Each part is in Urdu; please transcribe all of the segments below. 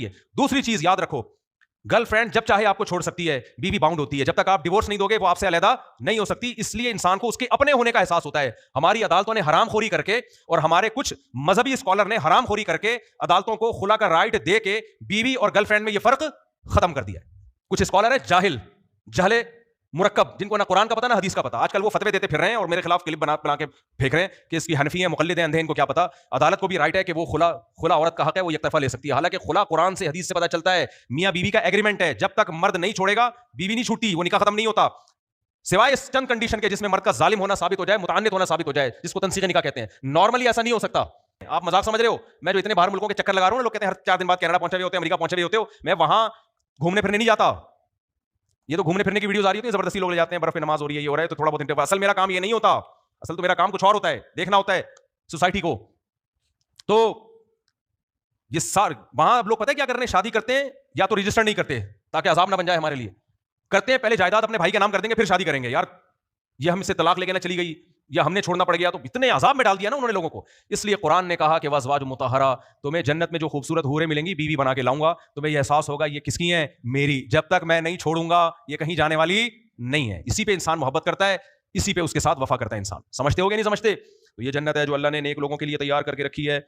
دوسری چیز یاد رکھو، گرل فرینڈ جب چاہے آپ کو چھوڑ سکتی ہے، بیوی باؤنڈ ہوتی ہے، جب تک آپ ڈیورس نہیں دو گے وہ آپ سے علیحدہ نہیں ہو سکتی. اس لیے انسان کو اس کے اپنے ہونے کا احساس ہوتا ہے. ہماری عدالتوں نے حرام خوری کر کے اور ہمارے کچھ مذہبی اسکالر نے حرام خوری کر کے عدالتوں کو خلا کا رائٹ دے کے بیوی اور گرل فرینڈ میں یہ فرق ختم کر دیا ہے. کچھ اسکالر ہے جہل مرکب، جن کو نہ قرآن کا پتا نہ حدیث کا پتا، آج کل وہ فتوے دیتے پھر رہے ہیں اور میرے خلاف کلپ بنا کے پھینک رہے ہیں کہ اس کی حنفی ہیں، مقلد ہیں، اندھے، ان کو کیا پتا. عدالت کو بھی رائٹ ہے کہ وہ خلا عورت کا حق ہے، وہ یک طرفہ لے سکتی ہے. حالانکہ خلا قرآن سے حدیث سے پتا چلتا ہے میاں بیوی کا ایگریمنٹ ہے، جب تک مرد نہیں چھوڑے گا بیوی نہیں چھوٹتی، وہ نکاح ختم نہیں ہوتا سوائے اس چند کنڈیشن کے جس میں مرد کا ظالم ہونا ثابت ہو جائے، متعنت ہونا ثابت ہو جائے، جس کو تنسیخ نکاح کہتے ہیں. نارملی ایسا نہیں ہو سکتا. آپ مذاق سمجھ رہے ہو؟ میں جو اتنے باہر ملکوں کے چکر لگا رہا ہوں، لوگ کہتے ہیں ہر 4 دن بعد کینیڈا پہنچے ہوئے ہوتے ہیں، امریکہ پہنچے ہوئے ہوتے ہو. میں وہاں گھومنے پھرنے نہیں جاتا. یہ تو گھومنے پھرنے کی ویڈیوز آ رہی ہوتی ہیں، زبردستی لوگ لے جاتے ہیں، برف پہ نماز ہو رہی ہے، یہ ہو رہا ہے تو تھوڑا بہت انٹرفیئر. اصل میرا کام یہ نہیں ہوتا. اصل تو میرا کام کچھ اور ہوتا ہے، دیکھنا ہوتا ہے سوسائٹی کو. تو یہ وہاں اب لوگ پتہ ہے کیا کر رہے ہیں؟ شادی کرتے ہیں یا تو رجسٹر نہیں کرتے تاکہ عذاب نہ بن جائے ہمارے لیے. کرتے ہیں پہلے جائیداد اپنے بھائی کے نام کر دیں گے، پھر شادی کریں گے. یار یہ ہم سے طلاق لے کے نہ چلی گئی یا ہم نے چھوڑنا پڑ گیا، تو اتنے عذاب میں ڈال دیا نا انہوں نے لوگوں کو. اس لیے قرآن نے کہا کہ وازواج مطہرہ، تمہیں جنت میں جو خوبصورت حوریں ملیں گی بیوی بنا کے لاؤں گا، تمہیں یہ احساس ہوگا یہ کس کی ہیں؟ میری. جب تک میں نہیں چھوڑوں گا یہ کہیں جانے والی نہیں ہے. اسی پہ انسان محبت کرتا ہے، اسی پہ اس کے ساتھ وفا کرتا ہے انسان. سمجھتے ہو گے نہیں سمجھتے؟ تو یہ جنت ہے جو اللہ نے نیک لوگوں کے لیے تیار کر کے رکھی ہے.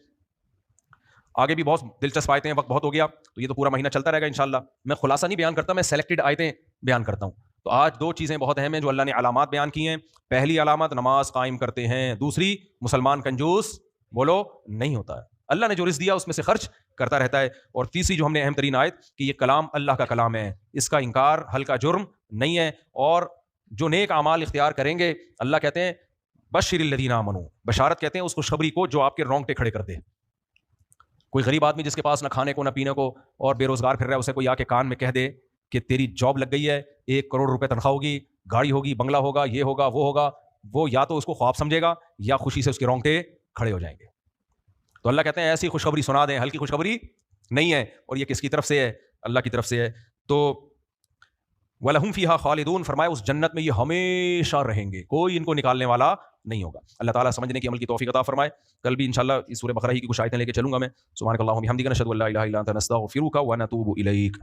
آگے بھی بہت دلچسپ آیتیں ہیں، وقت بہت ہو گیا تو یہ تو پورا مہینہ چلتا رہے گا انشاءاللہ. میں خلاصہ نہیں بیان کرتا، میں سلیکٹڈ آیتیں بیان کرتا ہوں. تو آج 2 چیزیں بہت اہم ہیں جو اللہ نے علامات بیان کی ہیں. پہلی علامت نماز قائم کرتے ہیں، دوسری مسلمان کنجوس بولو نہیں ہوتا ہے، اللہ نے جو رزق دیا اس میں سے خرچ کرتا رہتا ہے. اور تیسری جو ہم نے اہم ترین آیت کہ یہ کلام اللہ کا کلام ہے، اس کا انکار ہلکا جرم نہیں ہے. اور جو نیک اعمال اختیار کریں گے اللہ کہتے ہیں بشر الذین آمنوا، بشارت کہتے ہیں اس خوشخبری کو جو آپ کے رونگٹے کھڑے کر دے. کوئی غریب آدمی جس کے پاس نہ کھانے کو نہ پینے کو اور بے روزگار پھر رہا ہے، اسے کوئی آ کے کان میں کہہ دے کہ تیری جاب لگ گئی ہے، 1 کروڑ روپے تنخواہ ہوگی، گاڑی ہوگی، بنگلہ ہوگا، یہ ہوگا وہ ہوگا، وہ یا تو اس کو خواب سمجھے گا یا خوشی سے اس کے رونگٹے کھڑے ہو جائیں گے. تو اللہ کہتے ہیں ایسی خوشخبری سنا دیں، ہلکی خوشخبری نہیں ہے. اور یہ کس کی طرف سے ہے؟ اللہ کی طرف سے ہے. تو وَلَهُمْ فِيهَا خَالِدُونَ، فرمایا اس جنت میں یہ ہمیشہ رہیں گے، کوئی ان کو نکالنے والا نہیں ہوگا. اللہ تعالیٰ سمجھنے کی عمل کی توفیق عطا فرمائے. کل بھی انشاءاللہ اس سورہ بقرہ ہی کی کچھ آیتیں لے کے چلوں گا میں. سبحانک اللہم وبحمدک، نشہد ان لا الہ الا انت، نستغفرک ونتوب الیک.